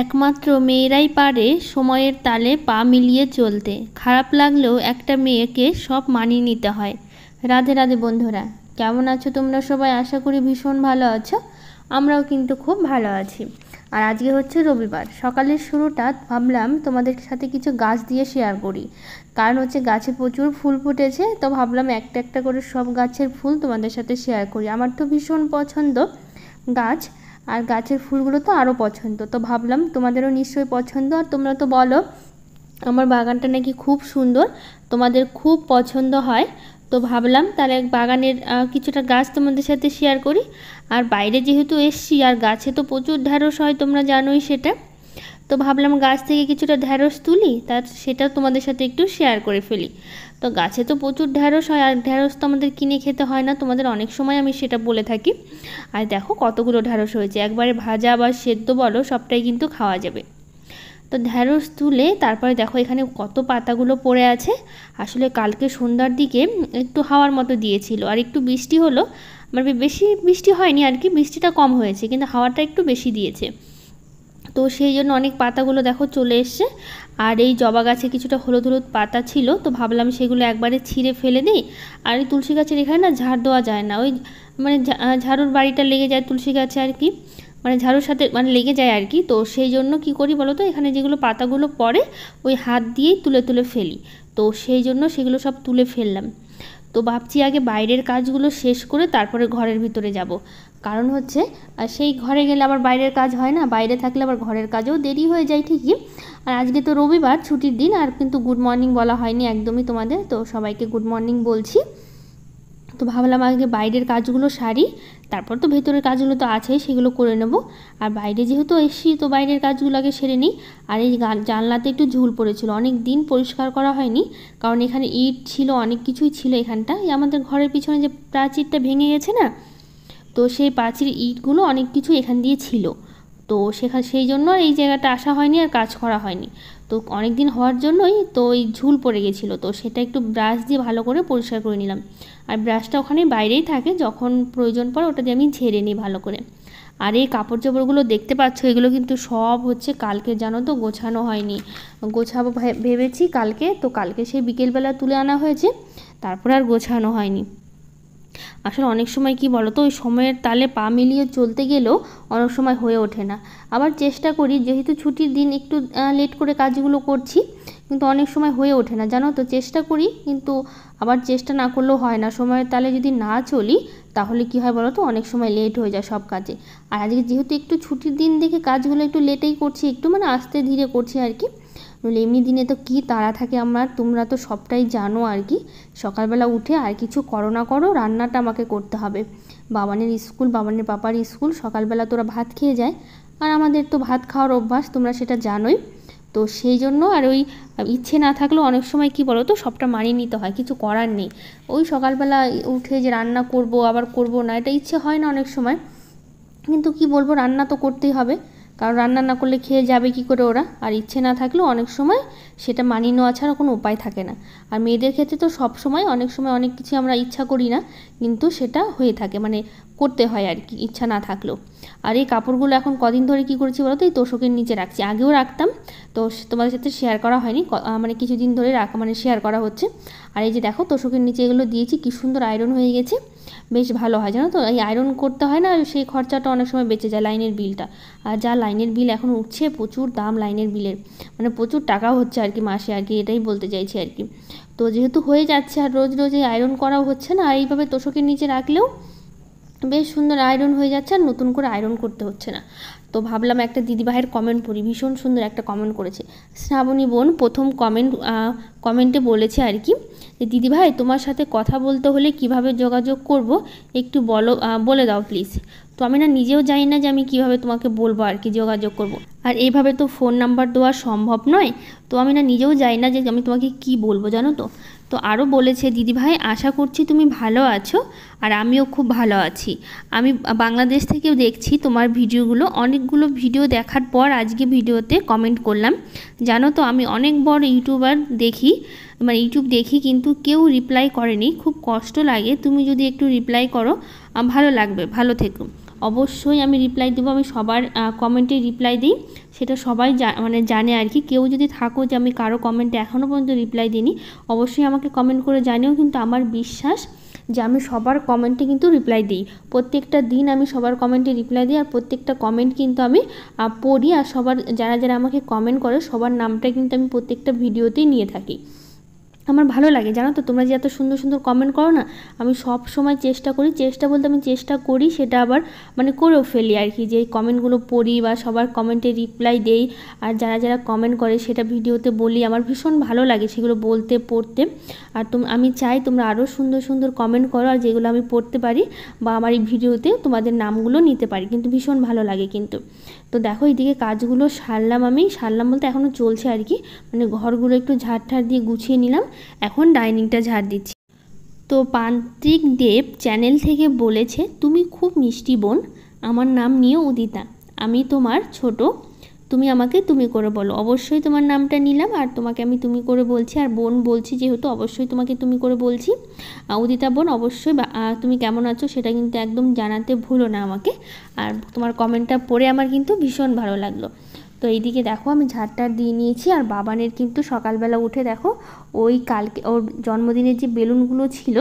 একমাত্র মেয়েরাই পারে সময়ের তালে পা মিলিয়ে চলতে। খারাপ লাগলেও একটা মেয়েকে সব মানিয়ে নিতে হয়। রাধে রাধে বন্ধুরা, কেমন আছো তোমরা সবাই? আশা করি ভীষণ ভালো আছো। আমরাও কিন্তু খুব ভালো আছি। আর আজকে হচ্ছে রবিবার, সকালের শুরুটা ভাবলাম তোমাদের সাথে কিছু গাছ দিয়ে শেয়ার করি। কারণ হচ্ছে গাছে প্রচুর ফুল ফুটেছে, তো ভাবলাম একটা একটা করে সব গাছের ফুল তোমাদের সাথে শেয়ার করি। আমার তো ভীষণ পছন্দ গাছ, আর গাছের ফুলগুলো তো আরও পছন্দ। তো ভাবলাম তোমাদেরও নিশ্চয়ই পছন্দ, আর তোমরা তো বলো আমার বাগানটা নাকি খুব সুন্দর, তোমাদের খুব পছন্দ হয়। তো ভাবলাম তাহলে বাগানের কিছুটা গাছ তোমাদের সাথে শেয়ার করি। আর বাইরে যেহেতু এসছি, আর গাছে তো প্রচুর ঢ্যাঁড়স হয়, তোমরা জানোই সেটা। তো ভাবলাম গাছ থেকে কিছুটা ঢ্যাঁড়স তুলি, তার সেটা তোমাদের সাথে একটু শেয়ার করে ফেলি। তো গাছে তো প্রচুর ঢ্যাঁড়স হয়, আর ঢ্যাঁড়স তো আমাদের কিনে খেতে হয় না, তোমাদের অনেক সময় আমি সেটা বলে থাকি। আর দেখো কতগুলো ঢ্যাঁড়স হয়েছে, একবারে ভাজা বা সেদ্ধ বলো সবটাই কিন্তু খাওয়া যাবে। তো ঢ্যাঁড়স তুলে তারপরে দেখো এখানে কত পাতাগুলো পড়ে আছে। আসলে কালকে সন্ধ্যার দিকে একটু হাওয়ার মতো দিয়েছিল, আর একটু বৃষ্টি হলো, মানে বেশি বৃষ্টি হয়নি আর কি, বৃষ্টিটা কম হয়েছে কিন্তু হাওয়াটা একটু বেশি দিয়েছে। তো সেই জন্য অনেক পাতাগুলো দেখো চলে এসছে। আর এই জবা গাছে কিছুটা হলুদ হলুদ পাতা ছিল, তো ভাবলাম সেগুলো একবারে ছিঁড়ে ফেলে দিই। আর এই তুলসী গাছের এখানে না ঝাড় দেওয়া যায় না, ওই মানে ঝাড়ুর বাড়িটা লেগে যায় তুলসী গাছে আর কি, মানে ঝাড়ুর সাথে মানে লেগে যায় আর কি। তো সেই জন্য কি করি বলো তো, এখানে যেগুলো পাতাগুলো পড়ে ওই হাত দিয়েই তুলে তুলে ফেলি। তো সেই জন্য সেগুলো সব তুলে ফেললাম। তো ভাবছি আগে বাইরের কাজগুলো শেষ করে তারপরে ঘরের ভিতরে যাব। কারণ হচ্ছে সেই ঘরে গেলে আবার বাইরের কাজ হয় না, বাইরে থাকলে আবার ঘরের কাজেও দেরি হয়ে যায় ঠিকই। আর আজকে তো রবিবার, ছুটির দিন, আর কিন্তু গুড মর্নিং বলা হয়নি একদমই তোমাদের, তো সবাইকে গুড মর্নিং বলছি। তো ভাবলাম আগে বাইরের কাজগুলো সারি, তারপর তো ভেতরের কাজগুলো তো আছেই, সেগুলো করে নেব। আর বাইরে যেহেতু এসছি, তো বাইরের কাজগুলো আগে সেরে নিই। আর এই জানলাতে একটু ঝুল পড়েছিল, অনেক দিন পরিষ্কার করা হয়নি, কারণ এখানে ইট ছিল, অনেক কিছুই ছিল এখানটা। এই আমাদের ঘরের পিছনে যে প্রাচীরটা ভেঙে গেছে না, তো সেই প্রাচীর ইটগুলো অনেক কিছু এখান দিয়ে ছিল। তো সেই জন্য এই জায়গাটা আসা হয়নি আর কাজ করা হয়নি। তো অনেক দিন হওয়ার জন্যই তো ওই ঝুল পড়ে গেছিলো, তো সেটা একটু ব্রাশ দিয়ে ভালো করে পরিষ্কার করে নিলাম। আর ব্রাশটা ওখানে বাইরেই থাকে, যখন প্রয়োজন পড়ে ওটা দিয়ে আমি ঝেড়ে নিই ভালো করে। আর এই কাপড় চোপড়গুলো দেখতে পাচ্ছ, এগুলো কিন্তু সব হচ্ছে কালকে, জানো তো গোছানো হয়নি। গোছাবো ভেবেছি কালকে, তো কালকে সেই বিকেলবেলা তুলে আনা হয়েছে, তারপর আর গোছানো হয়নি। আসলে অনেক সময় কি বলো তো, ওই সময়ের তালে পা মিলিয়ে চলতে গেলেও অনেক সময় হয়ে ওঠে না। আবার চেষ্টা করি, যেহেতু ছুটির দিন একটু লেট করে কাজগুলো করছি, কিন্তু অনেক সময় হয়ে ওঠে না, জানো তো। চেষ্টা করি, কিন্তু আবার চেষ্টা না করলেও হয় না। সময়ের তালে যদি না চলি, তাহলে কি হয় বলো তো, অনেক সময় লেট হয়ে যায় সব কাজে। আর আজকে যেহেতু একটু ছুটির দিন দেখে কাজগুলো একটু লেটেই করছি, একটু মানে আস্তে ধীরে করছি আর কি। এমনি দিনে তো কী তাড়া থাকে আমার, তোমরা তো সবটাই জানো আর কি। সকালবেলা উঠে আর কিছু করো না করো, রান্নাটা আমাকে করতে হবে। বাবানের স্কুল, বাবানের পাপার স্কুল, সকালবেলা তোরা ভাত খেয়ে যায়, আর আমাদের তো ভাত খাওয়ার অভ্যাস, তোমরা সেটা জানোই। তো সেই জন্য আর ওই ইচ্ছে না থাকলেও অনেক সময় কি বলো তো, সবটা মানিয়ে নিতে হয়, কিছু করার নেই। ওই সকালবেলা উঠে যে রান্না করব আবার করব না, এটা ইচ্ছে হয় না অনেক সময়, কিন্তু কি বলবো, রান্না তো করতেই হবে। কারণ রান্না না করলে খেয়ে যাবে কি করে ওরা। আর ইচ্ছে না থাকলেও অনেক সময় সেটা মানিয়ে নেওয়া ছাড়া কোনো উপায় থাকে না। আর মেয়েদের ক্ষেত্রে তো সব সময় অনেক সময় অনেক কিছু আমরা ইচ্ছা করি না, কিন্তু সেটা হয়ে থাকে, মানে করতে হয় আর কি, ইচ্ছা না থাকলেও। আর এই কাপড়গুলো এখন কদিন ধরে কি করেছি বলো তো, এই তোশকের নিচে রাখছি। আগেও রাখতাম, তো তোমাদের সাথে শেয়ার করা হয়নি, মানে কিছুদিন ধরে মানে শেয়ার করা হচ্ছে। আর এই যে দেখো তোশকের নিচে এগুলো দিয়েছি, কি সুন্দর আয়রন হয়ে গেছে, বেশ ভালো হয় জানো তো। এই আয়রন করতে হয় না, সেই খরচাটা অনেক সময় বেঁচে যায়, লাইনের বিলটা। আর যা লাইনের বিল এখন উঠছে, প্রচুর দাম লাইনের বিলের, মানে প্রচুর টাকা হচ্ছে আর কি মাসে, আর কি এটাই বলতে চাইছি আর কি। তো যেহেতু হয়ে যাচ্ছে, আর রোজ রোজ এই আয়রন করাও হচ্ছে না, আর এইভাবে তোশকের নিচে রাখলেও বেশ সুন্দর আয়রন হয়ে যাচ্ছে, আর নতুন করে আয়রন করতে হচ্ছে না। তো ভাবলাম একটা দিদিভাইয়ের কমেন্ট পড়ি, ভীষণ সুন্দর একটা কমেন্ট করেছে শ্রাবণী বোন। প্রথম কমেন্টে বলেছে আর কি, যে দিদিভাই তোমার সাথে কথা বলতে হলে কিভাবে যোগাযোগ করব একটু বলে দাও প্লিজ। তো আমি না নিজেও জানি না যে আমি কিভাবে তোমাকে বলবো আর কি, যোগাযোগ করব। আর এইভাবে তো ফোন নাম্বার দেওয়া সম্ভব নয়, তো আমি না নিজেও জানি না যে আমি তোমাকে কি বলবো জানো তো। তো আরও বলেছে, দিদিভাই আশা করছি তুমি ভালো আছো, আর আমিও খুব ভালো আছি। আমি বাংলাদেশ থেকেও দেখছি তোমার ভিডিওগুলো, অনেকগুলো ভিডিও দেখার পর আজকে ভিডিওতে কমেন্ট করলাম। জানো তো আমি অনেক বড় ইউটিউবার দেখি, মানে ইউটিউব দেখি, কিন্তু কেউ রিপ্লাই করেনি, খুব কষ্ট লাগে। তুমি যদি একটু রিপ্লাই করো ভালো লাগবে, ভালো থেকো। অবশ্যই আমি রিপ্লাই দেবো। আমি সবার কমেন্টে রিপ্লাই দিই, সেটা সবাই মানে জানে আর কি। কেউ যদি থাকো যে আমি কারো কমেন্টে এখনও পর্যন্ত রিপ্লাই দিইনি, অবশ্যই আমাকে কমেন্ট করে জানিও। কিন্তু আমার বিশ্বাস যে আমি সবার কমেন্টে কিন্তু রিপ্লাই দিই, প্রত্যেকটা দিন আমি সবার কমেন্টে রিপ্লাই দিই। আর প্রত্যেকটা কমেন্ট কিন্তু আমি পড়ি, আর সবার যারা যারা আমাকে কমেন্ট করে সবার নামটা কিন্তু আমি প্রত্যেকটা ভিডিওতেই নিয়ে থাকি। আমার ভালো লাগে জানো তো, তোমরা যে এত সুন্দর সুন্দর কমেন্ট করো না, আমি সব সময় চেষ্টা করি, চেষ্টা বলতে আমি চেষ্টা করি সেটা আবার মানে করেও ফেলি আর কি, যে এই কমেন্টগুলো পড়ি বা সবার কমেন্টে রিপ্লাই দেই। আর যারা যারা কমেন্ট করে সেটা ভিডিওতে বলি, আমার ভীষণ ভালো লাগে সেগুলো বলতে পড়তে। আর আমি চাই তোমরা আরও সুন্দর সুন্দর কমেন্ট করো, আর যেগুলো আমি পড়তে পারি বা আমার এই ভিডিওতে তোমাদের নামগুলো নিতে পারি, কিন্তু ভীষণ ভালো লাগে কিন্তু। তো দেখো এইদিকে কাজগুলো সারলাম বলতে এখনও চলছে আর কি, মানে ঘরগুলো একটু ঝাড় দিয়ে গুছিয়ে নিলাম, এখন ডাইনিংটা ঝাড় দিচ্ছি। তো প্রান্তিক দেব চ্যানেল থেকে বলেছে, তুমি খুব মিষ্টি বোন, আমার নাম নিয়েও উদিতা, আমি তোমার ছোট, তুমি আমাকে তুমি করে বলো। অবশ্যই তোমার নামটা নিলাম আর তোমাকে আমি তুমি করে বলছি, আর বোন বলছি যেহেতু অবশ্যই তোমাকে তুমি করে বলছি। উদিতা বোন, অবশ্যই তুমি কেমন আছো সেটা কিন্তু একদম জানাতে ভুলো না আমাকে। আর তোমার কমেন্টটা পড়ে আমার কিন্তু ভীষণ ভালো লাগলো। তো এইদিকে দেখো আমি ঝাড়টা দিয়ে নিয়েছি, আর বাবানের কিন্তু সকালবেলা উঠে দেখো ওই কালকে ওর জন্মদিনের যে বেলুনগুলো ছিল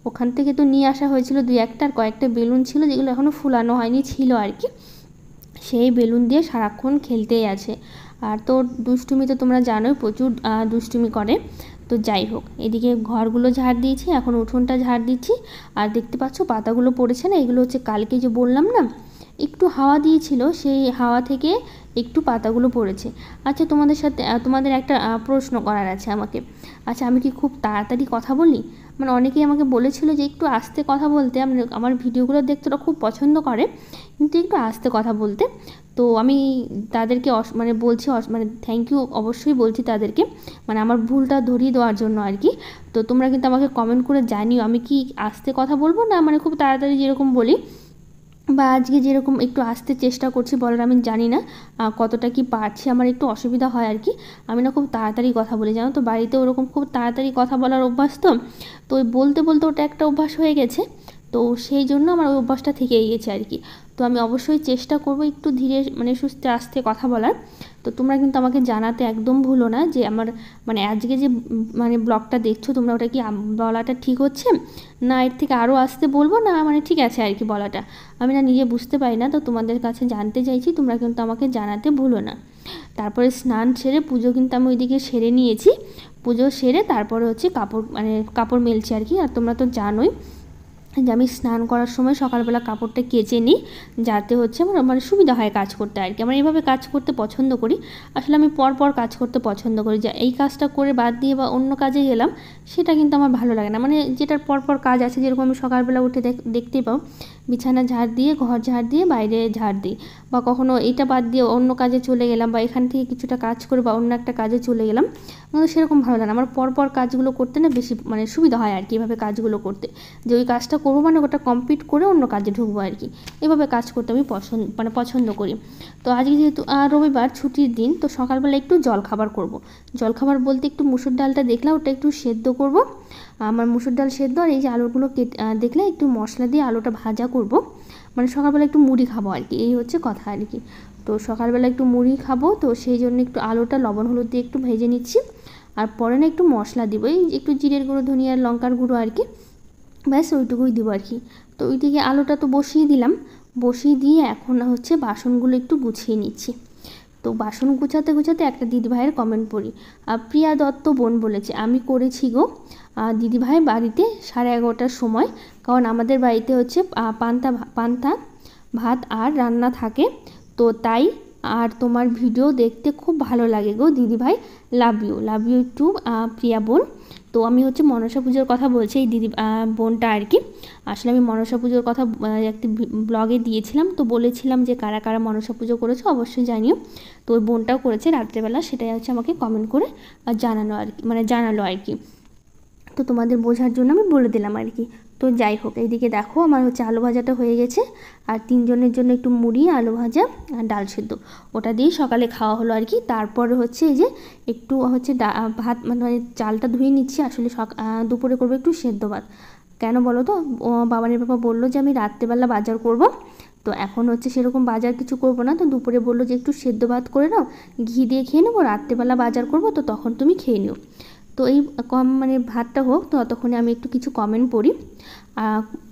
ওখান থেকে তো নিয়ে আসা হয়েছিল দুই একটা, আর কয়েকটা বেলুন ছিল যেগুলো এখনও ফুলানো হয়নি ছিল আর কি, সেই বেলুন দিয়ে সারাক্ষণ খেলতেই আছে। আর তোর দুষ্টুমি তো তোমরা জানোই, প্রচুর দুষ্টুমি করে। তো যাই হোক, এদিকে ঘরগুলো ঝাড় দিয়েছি, এখন উঠোনটা ঝাড় দিচ্ছি। আর দেখতে পাচ্ছ পাতাগুলো পড়েছে না, এগুলো হচ্ছে কালকে যে বললাম না একটু হাওয়া দিয়েছিল, সেই হাওয়া থেকে একটু পাতাগুলো পড়েছে। আচ্ছা তোমাদের একটা প্রশ্ন করার আছে আমাকে। আচ্ছা, আমি কি খুব তাড়াতাড়ি কথা বলি? মানে অনেকেই আমাকে বলেছিল যে একটু আস্তে কথা বলতে, আমার ভিডিওগুলো দেখতে ওরা খুব পছন্দ করে, কিন্তু একটু আস্তে কথা বলতে। তো আমি তাদেরকে মানে বলছি, মানে থ্যাংক ইউ অবশ্যই বলছি তাদেরকে, মানে আমার ভুলটা ধরিয়ে দেওয়ার জন্য আর কি। তো তোমরা কিন্তু আমাকে কমেন্ট করে জানিও আমি কি আস্তে কথা বলবো না মানে খুব তাড়াতাড়ি যেরকম বলি, বা আজকে যেরকম একটু আসতে চেষ্টা করছি বলার, আমি জানি না কতটা কি পারছি, আমার একটু অসুবিধা হয় আর কি। আমি না খুব তাড়াতাড়ি কথা বলি জানো তো, বাড়িতে ওরকম খুব তাড়াতাড়ি কথা বলার অভ্যাস, তো ওই বলতে বলতে ওটা একটা অভ্যাস হয়ে গেছে, তো সেই জন্য আমার ওই অভ্যাসটা থেকেই গেছে আর কি। তো আমি অবশ্যই চেষ্টা করব একটু ধীরে মানে সুস্থে আস্তে কথা বলার। তো তোমরা কিন্তু আমাকে জানাতে একদম ভুলো না যে আমার মানে আজকে যে মানে ব্লগটা দেখছো তোমরা, ওটা কি বলাটা ঠিক হচ্ছে না, এর থেকে আরও আসতে বলবো না মানে ঠিক আছে আর কি বলাটা, আমি না নিজে বুঝতে পারি না। তো তোমাদের কাছে জানতে চাইছি, তোমরা কিন্তু আমাকে জানাতে ভুলো না। তারপরে স্নান সেরে পুজো কিন্তু আমি ওইদিকে সেরে নিয়েছি, পুজো সেরে তারপরে হচ্ছে কাপড় মেলছি আর কি। আর তোমরা তো জানোই যে আমি স্নান করার সময় সকালবেলা কাপড়টা কেচে নিই, যাতে হচ্ছে আমার মানে সুবিধা হয় কাজ করতে আর কি। আমার এইভাবে কাজ করতে পছন্দ করি, আসলে আমি পরপর কাজ করতে পছন্দ করি, যে এই কাজটা করে বাদ দিয়ে বা অন্য কাজে গেলাম সেটা কিন্তু আমার ভালো লাগে না। মানে যেটার পরপর কাজ আছে, যেরকম আমি সকালবেলা উঠে দেখতেই পাও বিছানা ঝাড় দিয়ে, ঘর ঝাড় দিয়ে, বাইরে ঝাড় দিই, বা কখনো এইটা বাদ দিয়ে অন্য কাজে চলে গেলাম, বা এখান থেকে কিছুটা কাজ করে বা অন্য একটা কাজে চলে গেলাম, আমার সেরকম ভালো লাগে না। আমার পরপর কাজগুলো করতে না বেশি মানে সুবিধা হয় আর কি, এভাবে কাজগুলো করতে, যে ওই কাজটা করবো মানে ওটা কমপ্লিট করে অন্য কাজে ঢুকবো আর কি, এভাবে কাজ করতে আমি পছন্দ করি। তো আজকে যেহেতু রবিবার ছুটির দিন, তো সকালবেলা একটু জলখাবার করব। জলখাবার বলতে একটু মুসুর ডালটা দেখলাম ওটা একটু সেদ্ধ করব, আমার মুসুর ডাল সেদ্ধ, আর এই যে আলুগুলো দেখলে একটু মশলা দিয়ে আলুটা ভাজা করব, মানে সকালবেলা একটু মুড়ি খাবো আর কি, এই হচ্ছে কথা আর কি। তো সকালবেলা একটু মুড়ি খাবো, তো সেই জন্য একটু আলুটা লবণ হলুদ দিয়ে একটু ভেজে নিচ্ছি, আর পরে না একটু মশলা দিব, এই একটু জিরের গুঁড়ো, ধনিয়ার লঙ্কার গুঁড়ো আর কি, ব্যাস ওইটুকুই দিব আর কি। তো ওইদিকে আলুটা তো বসিয়ে দিলাম, বসিয়ে দিয়ে এখন হচ্ছে বাসনগুলো একটু গুছিয়ে নিচ্ছি। তো বাসন গুছাতে গুছাতে একটা দিদিভাইয়ের কমেন্ট পড়ি, প্রিয়া দত্ত বোন বলেছে, আমি করেছি গো দিদিভাই বাড়িতে 11:30টার সময়, কারণ আমাদের বাড়িতে হচ্ছে পান্তা ভাত আর রান্না থাকে, তো তাই, আর তোমার ভিডিও দেখতে খুব ভালো লাগে গো দিদিভাই, লাভ ইউ টু প্রিয়া বোন। তো আমি হচ্ছে মনসা পুজোর কথা বলছি এই বোনটা আর কি। আসলে আমি মনসা পুজোর কথা একটি ব্লগে দিয়েছিলাম, তো বলেছিলাম যে কারা কারা মনসা পুজো করেছো অবশ্যই জানিও। তো ওই বোনটাও করেছে রাত্রেবেলা, সেটাই হচ্ছে আমাকে কমেন্ট করে জানালো আর কি। তো তোমাদের বোঝার জন্য আমি বলে দিলাম আর কি। তো যাই হোক, এইদিকে দেখো আমার হচ্ছে আলু ভাজাটা হয়ে গেছে, আর 3 জনের জন্য একটু মুড়ি, আলু ভাজা আর ডাল সেদ্ধ, ওটা দিয়েই সকালে খাওয়া হলো আর কি। তারপরে হচ্ছে এই যে একটু হচ্ছে ভাত মানে চালটা ধুয়ে নিচ্ছি, আসলে দুপুরে করবো একটু সেদ্ধ ভাত। কেন বলো তো, বাবানের বাবা বললো যে আমি রাত্রেবেলা বাজার করব, তো এখন হচ্ছে সেরকম বাজার কিছু করব না, তো দুপুরে বললো যে একটু সেদ্ধ ভাত করে নাও, ঘি দিয়ে খেয়ে নেবো, রাত্রেবেলা বাজার করব, তো তখন তুমি খেয়ে নিও। তো এই মানে ভাতটা হোক, তো ততক্ষণে আমি একটু কিছু কমেন্ট পড়ি।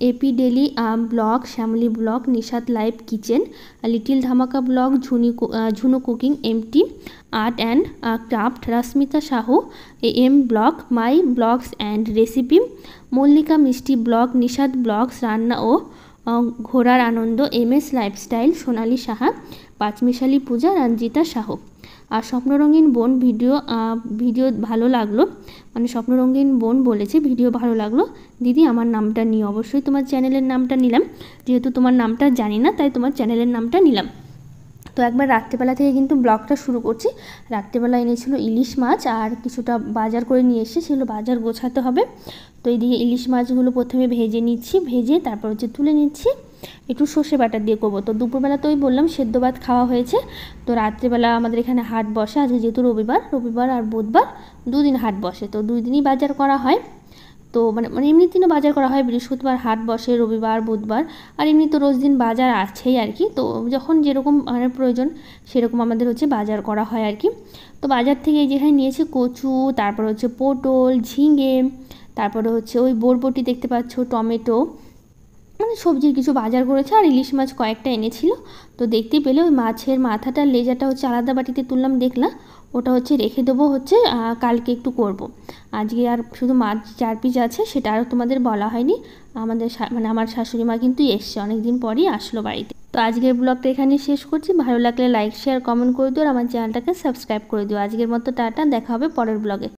AP daily blog, Shyamali blog, Nishat live kitchen, little Dhamaka blog, Jhunu cooking, MT art and craft, Rasmita Sahu, M blog, my blogs and recipe, Mallika Mishti blog, Nishat blogs রান্না ও ঘোরার আনন্দ, এমএস লাইফস্টাইল, সোনালি সাহা, পাঁচমিশালি পূজা, রঞ্জিতা সাহু। আর স্বপ্নরঙিন বোন ভিডিও ভালো লাগলো, মানে স্বপ্নরঙিন বোন বলেছে ভিডিও ভালো লাগলো দিদি, আমার নামটা নিয়ে। অবশ্যই তোমার চ্যানেলের নামটা নিলাম, যেহেতু তোমার নামটা জানি না তাই তোমার চ্যানেলের নামটা নিলাম। তো একবার রাত্রেবেলা থেকে কিন্তু ব্লগটা শুরু করছি। রাত্রেবেলা এনেছিল ইলিশ মাছ আর কিছুটা বাজার করে নিয়ে এসে, সেগুলো বাজার গোছাতে হবে। তো এইদিকে ইলিশ মাছগুলো প্রথমে ভেজে নিচ্ছি, ভেজে তারপর হচ্ছে তুলে নিচ্ছি, একটু সর্ষে বাটা দিয়ে করবো। তো দুপুরবেলা তো ওই বললাম সেদ্ধ ভাত খাওয়া হয়েছে। তো রাত্রেবেলা আমাদের এখানে হাট বসে, আজকে যেহেতু রবিবার আর বুধবার দুদিন হাট বসে, তো দুই দিনই বাজার করা হয়। তো মানে এমনি দিনও বাজার করা হয়, বৃহস্পতিবার হাট বসে, রবিবার বুধবার, আর এমনি তো রোজ দিন বাজার আছেই আর কি। তো যখন যেরকম মানে প্রয়োজন সেরকম আমাদের হচ্ছে বাজার করা হয় আর কি। তো বাজার থেকে যেখানে নিয়েছি কচু, তারপর হচ্ছে পটল, ঝিঙে, তারপরে হচ্ছে ওই বরবটি দেখতে পাচ্ছ, টমেটো, মানে সবজির কিছু বাজার করেছে। আর ইলিশ মাছ কয়েকটা এনেছিল, তো দেখতেই পেলে ওই মাছের মাথাটা লেজাটা হচ্ছে আলাদা বাটিতে তুললাম, দেখলাম ওটা হচ্ছে রেখে দেবো, হচ্ছে কালকে একটু করব। আজকে আর শুধু মাছ 4 পিস আছে, সেটা আর তোমাদের বলা হয়নি। আমাদের মানে আমার শাশুড়ি মা কিন্তু এসছে, অনেক দিন পরই আসলো বাড়িতে। তো আজকের ব্লগটা এখানে শেষ করছি, ভালো লাগলে লাইক শেয়ার কমেন্ট করে দিও, আর আমার চ্যানেলটাকে সাবস্ক্রাইব করে দিও। আজকের মতো টাটা, দেখা হবে পরের ব্লগে।